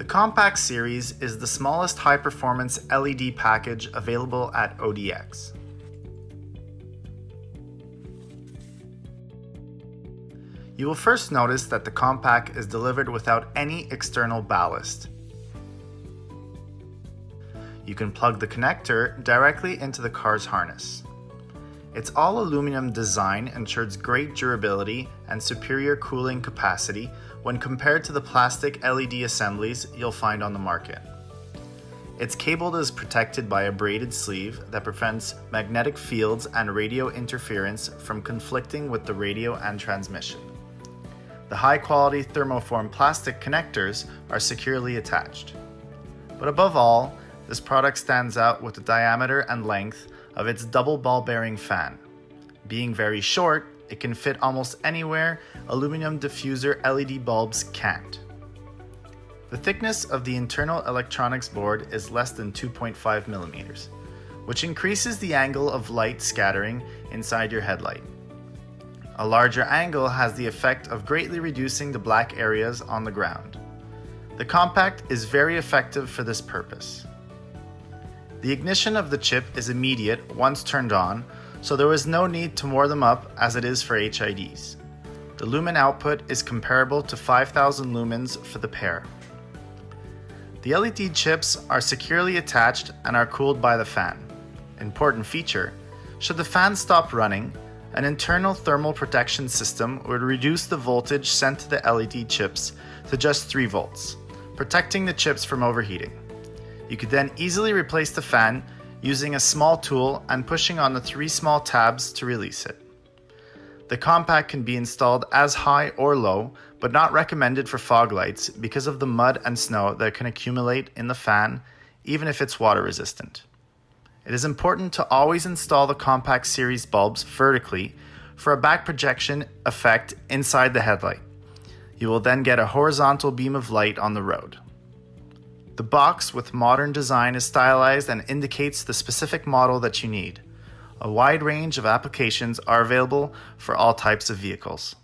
The COMPÄK Series is the smallest high-performance LED package available at ODX. You will first notice that the COMPÄK is delivered without any external ballast. You can plug the connector directly into the car's harness. Its all-aluminum design ensures great durability and superior cooling capacity when compared to the plastic LED assemblies you'll find on the market. Its cable is protected by a braided sleeve that prevents magnetic fields and radio interference from conflicting with the radio and transmission. The high-quality thermoform plastic connectors are securely attached. But above all, this product stands out with the diameter and length of its double ball bearing fan. Being very short, it can fit almost anywhere aluminum diffuser LED bulbs can't. The thickness of the internal electronics board is less than 2.5 millimeters, which increases the angle of light scattering inside your headlight. A larger angle has the effect of greatly reducing the black areas on the ground. The COMPÄK is very effective for this purpose. The ignition of the chip is immediate once turned on, so there is no need to warm them up as it is for HIDs. The lumen output is comparable to 5,000 lumens for the pair. The LED chips are securely attached and are cooled by the fan. Important feature: should the fan stop running, an internal thermal protection system would reduce the voltage sent to the LED chips to just 3 volts, protecting the chips from overheating. You could then easily replace the fan using a small tool and pushing on the 3 small tabs to release it. The COMPÄK can be installed as high or low, but not recommended for fog lights because of the mud and snow that can accumulate in the fan, even if it's water resistant. It is important to always install the COMPÄK Series bulbs vertically for a back projection effect inside the headlight. You will then get a horizontal beam of light on the road. The box with modern design is stylized and indicates the specific model that you need. A wide range of applications are available for all types of vehicles.